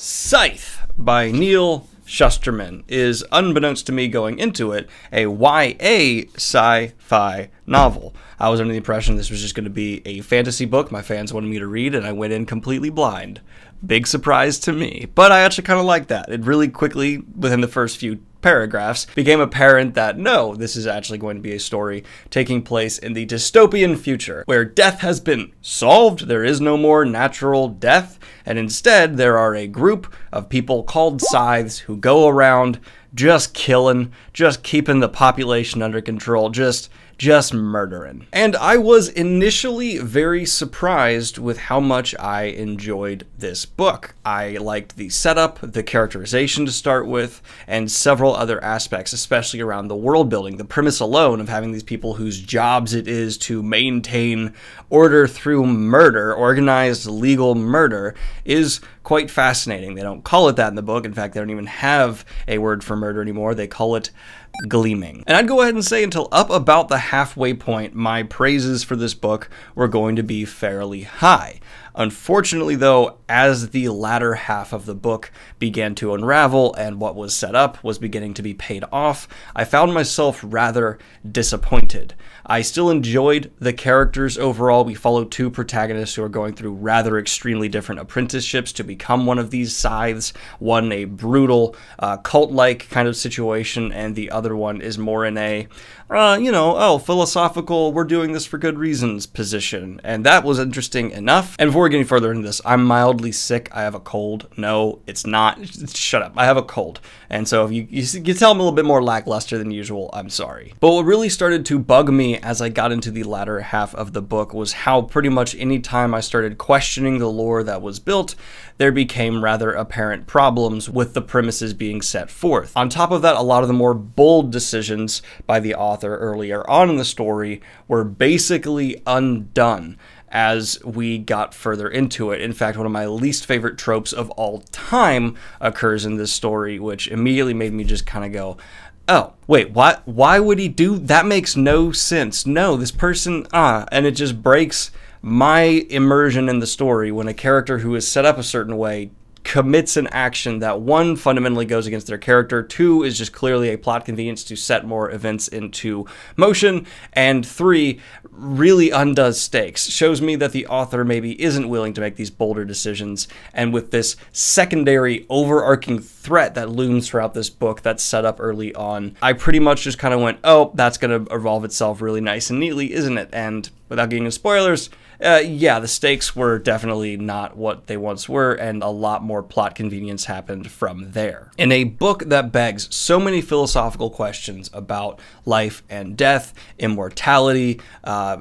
Scythe by Neal Schusterman is, unbeknownst to me going into it, a YA sci-fi novel. I was under the impression this was just going to be a fantasy book my fans wanted me to read, and I went in completely blind. Big surprise to me, but I actually kind of like that. It really quickly, within the first few paragraphs, became apparent that no, this is actually going to be a story taking place in the dystopian future, where death has been solved, there is no more natural death, and instead there are a group of people called Scythes who go around just killing, just keeping the population under control, just murdering. And I was initially very surprised with how much I enjoyed this book. I liked the setup, the characterization to start with, and several other aspects, especially around the world building. The premise alone of having these people whose jobs it is to maintain order through murder, organized legal murder, is quite fascinating. They don't call it that in the book. In fact, they don't even have a word for murder anymore. They call it gleaming. And I'd go ahead and say until up about the halfway point, my praises for this book were going to be fairly high. Unfortunately, though, as the latter half of the book began to unravel and what was set up was beginning to be paid off, I found myself rather disappointed. I still enjoyed the characters overall. We follow two protagonists who are going through rather extremely different apprenticeships to become one of these Scythes. One a brutal, cult-like kind of situation, and the other one is more in a, philosophical, we're doing this for good reasons position. And that was interesting enough. And before getting further into this, I'm mildly sick. I have a cold. No, it's not. Shut up. I have a cold. And so if you tell I'm a little bit more lackluster than usual, I'm sorry. But what really started to bug me as I got into the latter half of the book was how pretty much any time I started questioning the lore that was built, there became rather apparent problems with the premises being set forth. On top of that, a lot of the more bold decisions by the author earlier on in the story were basically undone as we got further into it. In fact, one of my least favorite tropes of all time occurs in this story, which immediately made me just kind of go, oh, wait, what? Why would he do? That makes no sense. No, this person, and it just breaks my immersion in the story when a character who is set up a certain way commits an action that, one, fundamentally goes against their character, two, is just clearly a plot convenience to set more events into motion, and three, really undoes stakes. Shows me that the author maybe isn't willing to make these bolder decisions, and with this secondary overarching threat that looms throughout this book that's set up early on, I pretty much just kind of went, oh, that's going to evolve itself really nice and neatly, isn't it? And without getting into spoilers, yeah, the stakes were definitely not what they once were, and a lot more plot convenience happened from there. In a book that begs so many philosophical questions about life and death, immortality,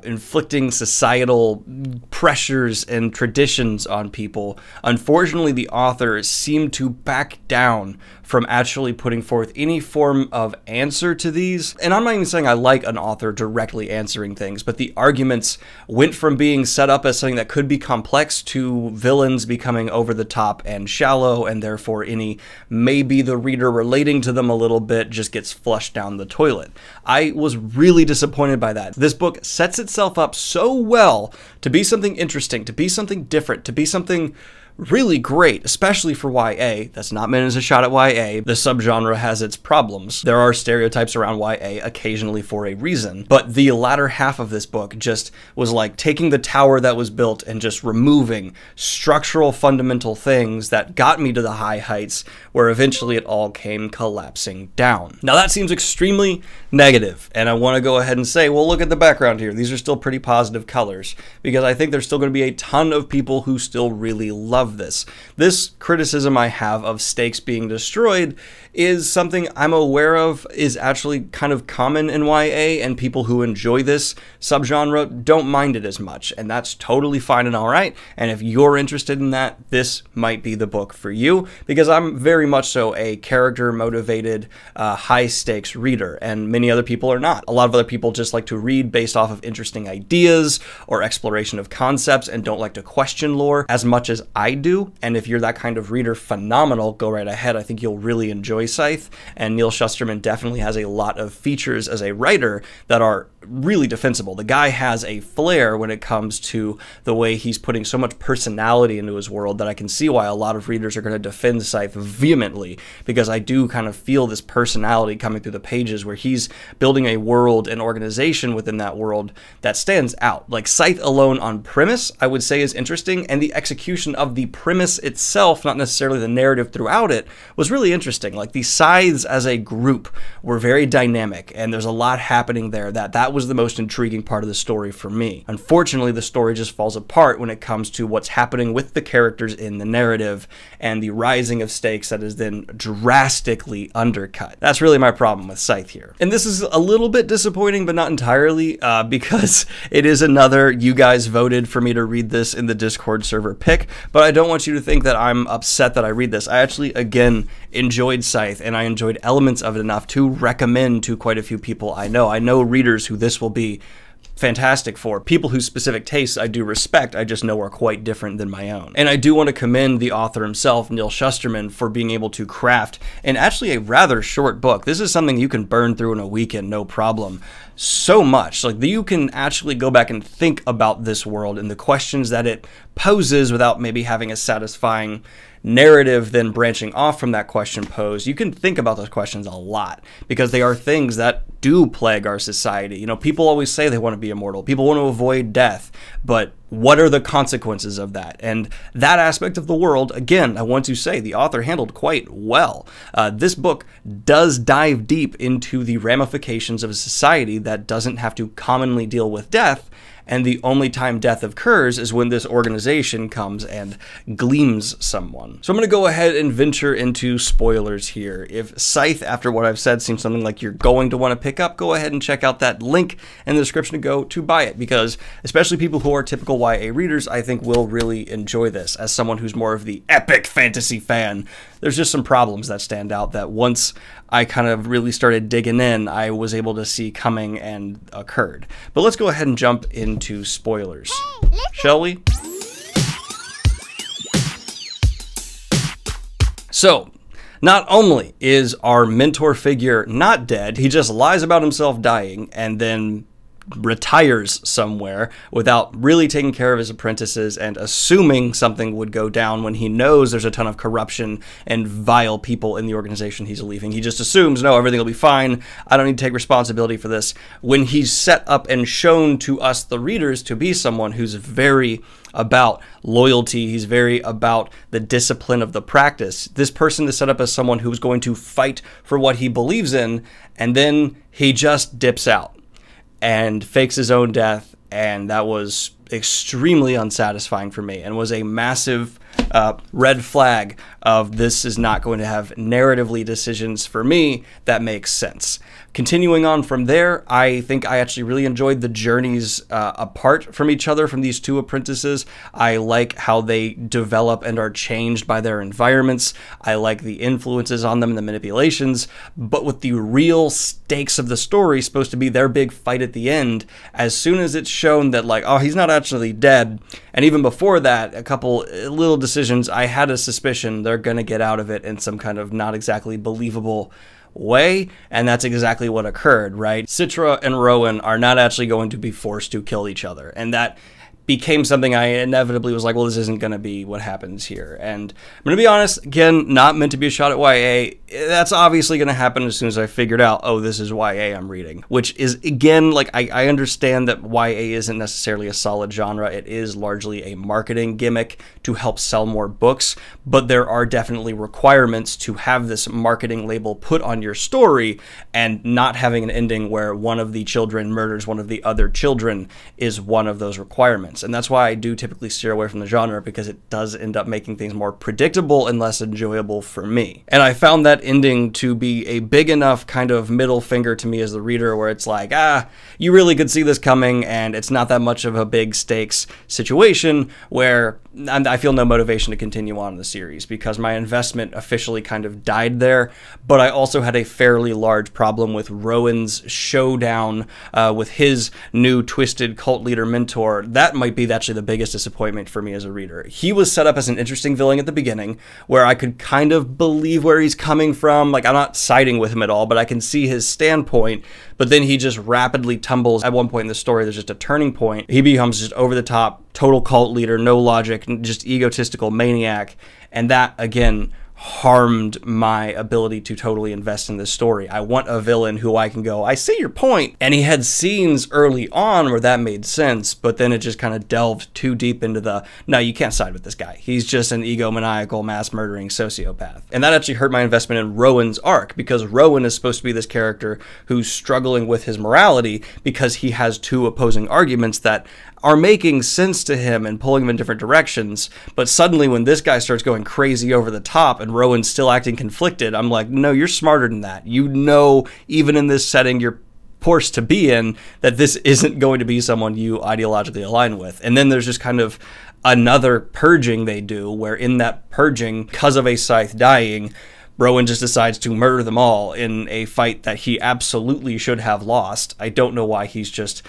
inflicting societal pressures and traditions on people, unfortunately the author seemed to back down from actually putting forth any form of answer to these. And I'm not even saying I like an author directly answering things, but the arguments went from being set up as something that could be complex to villains becoming over the top and shallow, and therefore any maybe the reader relating to them a little bit just gets flushed down the toilet. I was really disappointed by that. This book sets itself up so well to be something interesting, to be something different, to be something really great, especially for YA. That's not meant as a shot at YA. The subgenre has its problems. There are stereotypes around YA occasionally for a reason, but the latter half of this book just was like taking the tower that was built and just removing structural fundamental things that got me to the high heights where eventually it all came collapsing down. Now that seems extremely negative, and I want to go ahead and say, well, look at the background here. These are still pretty positive colors, because I think there's still going to be a ton of people who still really love this. This criticism I have of stakes being destroyed is something I'm aware of is actually kind of common in YA, and people who enjoy this subgenre don't mind it as much, and that's totally fine and alright. And if you're interested in that, this might be the book for you, because I'm very much so a character motivated, high stakes reader, and many other people are not. A lot of other people just like to read based off of interesting ideas or exploration of concepts and don't like to question lore as much as I do. And if you're that kind of reader, phenomenal, go right ahead. I think you'll really enjoy Scythe, and Neal Schusterman definitely has a lot of features as a writer that are really defensible. The guy has a flair when it comes to the way he's putting so much personality into his world that I can see why a lot of readers are going to defend Scythe vehemently, because I do kind of feel this personality coming through the pages where he's building a world and organization within that world that stands out. Like, Scythe alone on premise, I would say, is interesting, and the execution of the premise itself, not necessarily the narrative throughout it, was really interesting. Like, the Scythes as a group were very dynamic, and there's a lot happening there that was the most intriguing part of the story for me. Unfortunately, the story just falls apart when it comes to what's happening with the characters in the narrative and the rising of stakes that is then drastically undercut. That's really my problem with Scythe here. And this is a little bit disappointing, but not entirely, because it is another you guys voted for me to read this in the Discord server pick, but I don't want you to think that I'm upset that I read this. I actually, again, enjoyed Scythe, and I enjoyed elements of it enough to recommend to quite a few people I know. I know readers who this will be fantastic for. People whose specific tastes I do respect, I just know are quite different than my own. And I do want to commend the author himself, Neal Schusterman, for being able to craft, and actually a rather short book. This is something you can burn through in a weekend, no problem. So much. Like, you can actually go back and think about this world and the questions that it poses without maybe having a satisfying narrative then branching off from that question posed. You can think about those questions a lot because they are things that do plague our society. You know, people always say they want to be immortal. People want to avoid death, but what are the consequences of that? And that aspect of the world, again, I want to say the author handled quite well. This book does dive deep into the ramifications of a society that doesn't have to commonly deal with death, and the only time death occurs is when this organization comes and gleams someone. So I'm going to go ahead and venture into spoilers here. If Scythe, after what I've said, seems something like you're going to want to pick up, go ahead and check out that link in the description to go to buy it, because especially people who are typical YA readers, I think will really enjoy this. As someone who's more of the epic fantasy fan, there's just some problems that stand out that once I kind of really started digging in, I was able to see coming and occurred. But let's go ahead and jump into spoilers, shall we? So, not only is our mentor figure not dead, he just lies about himself dying and then retires somewhere without really taking care of his apprentices and assuming something would go down when he knows there's a ton of corruption and vile people in the organization he's leaving. He just assumes, no, everything will be fine. I don't need to take responsibility for this. When he's set up and shown to us, the readers, to be someone who's very about loyalty, he's very about the discipline of the practice. This person is set up as someone who's going to fight for what he believes in, and then he just dips out and fakes his own death, and that was extremely unsatisfying for me and was a massive red flag of this is not going to have narratively decisions for me that make sense. Continuing on from there, I think I actually really enjoyed the journeys apart from each other from these two apprentices. I like how they develop and are changed by their environments. I like the influences on them and the manipulations, but with the real stakes of the story supposed to be their big fight at the end, as soon as it's shown that, like, oh, he's not actually dead, and even before that, a couple little decisions, I had a suspicion they're going to get out of it in some kind of not exactly believable way, and that's exactly what occurred, right? Citra and Rowan are not actually going to be forced to kill each other, and that became something I inevitably was like, well, this isn't going to be what happens here. And I'm going to be honest, again, not meant to be a shot at YA. That's obviously going to happen as soon as I figured out, oh, this is YA I'm reading, which is, again, like, I understand that YA isn't necessarily a solid genre. It is largely a marketing gimmick to help sell more books, but there are definitely requirements to have this marketing label put on your story, and not having an ending where one of the children murders one of the other children is one of those requirements. And that's why I do typically steer away from the genre, because it does end up making things more predictable and less enjoyable for me. And I found that ending to be a big enough kind of middle finger to me as the reader, where it's like, you really could see this coming, and it's not that much of a big stakes situation where I feel no motivation to continue on in the series, because my investment officially kind of died there. But I also had a fairly large problem with Rowan's showdown with his new twisted cult leader mentor. That might be actually the biggest disappointment for me as a reader. He was set up as an interesting villain at the beginning, where I could kind of believe where he's coming from. Like, I'm not siding with him at all, but I can see his standpoint. But then he just rapidly tumbles. At one point in the story, there's just a turning point. He becomes just over the top, total cult leader, no logic, just egotistical maniac. And that, again, harmed my ability to totally invest in this story. I want a villain who I can go, I see your point. And he had scenes early on where that made sense, but then it just kind of delved too deep into the, no, you can't side with this guy. He's just an egomaniacal, mass-murdering sociopath. And that actually hurt my investment in Rowan's arc, because Rowan is supposed to be this character who's struggling with his morality because he has two opposing arguments that are making sense to him and pulling him in different directions. But suddenly when this guy starts going crazy over the top and Rowan's still acting conflicted, I'm like, no, you're smarter than that. You know, even in this setting you're forced to be in, that this isn't going to be someone you ideologically align with. And then there's just kind of another purging they do, where in that purging, because of a Scythe dying, Rowan just decides to murder them all in a fight that he absolutely should have lost. I don't know why he's just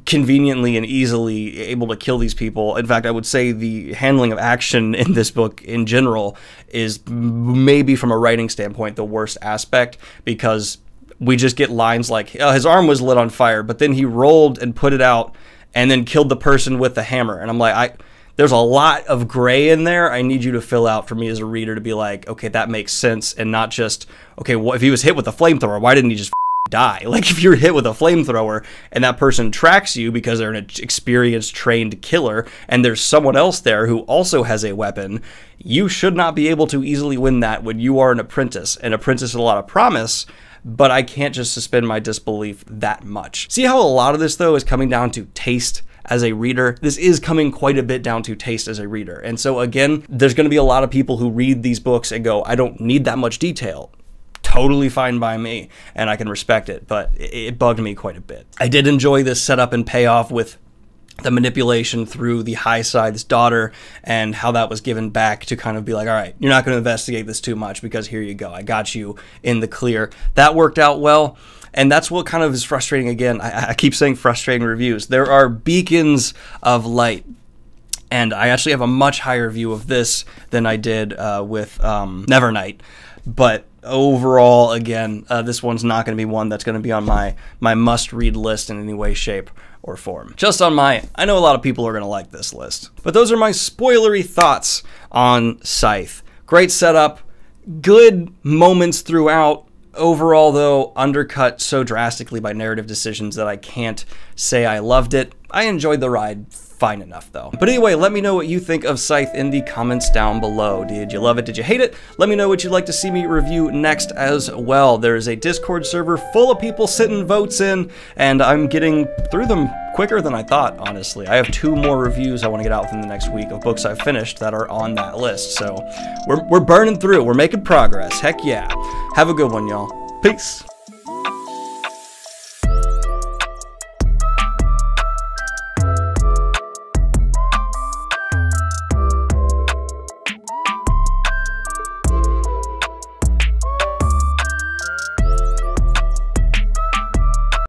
conveniently and easily able to kill these people. In fact, I would say the handling of action in this book in general is maybe from a writing standpoint the worst aspect, because we just get lines like, oh, his arm was lit on fire, but then he rolled and put it out and then killed the person with the hammer. And I'm like, there's a lot of gray in there. I need you to fill out for me as a reader to be like, okay, that makes sense, and not just, okay, well, if he was hit with a flamethrower, why didn't he just die? Like, if you're hit with a flamethrower and that person tracks you because they're an experienced, trained killer, and there's someone else there who also has a weapon, you should not be able to easily win that when you are an apprentice. An apprentice is a lot of promise, but I can't just suspend my disbelief that much. See how a lot of this, though, is coming down to taste as a reader? This is coming quite a bit down to taste as a reader. And so, again, there's going to be a lot of people who read these books and go, I don't need that much detail. Totally fine by me, and I can respect it, but it bugged me quite a bit. I did enjoy this setup and payoff with the manipulation through the High Scythe's daughter, and how that was given back to kind of be like, all right, you're not going to investigate this too much because here you go, I got you in the clear. That worked out well. And that's what kind of is frustrating. Again, I keep saying frustrating reviews. There are beacons of light. And I actually have a much higher view of this than I did with Nevernight. But overall, again, this one's not going to be one that's going to be on my must-read list in any way, shape, or form. Just on I know a lot of people are going to like this list. But those are my spoilery thoughts on Scythe. Great setup, good moments throughout. Overall, though, undercut so drastically by narrative decisions that I can't say I loved it. I enjoyed the ride fine enough, though. But anyway, let me know what you think of Scythe in the comments down below. Did you love it? Did you hate it? Let me know what you'd like to see me review next as well. There's a Discord server full of people sitting votes in, and I'm getting through them quicker than I thought, honestly. I have 2 more reviews I want to get out within the next week of books I've finished that are on that list. So we're burning through. We're making progress. Heck yeah. Have a good one, y'all. Peace.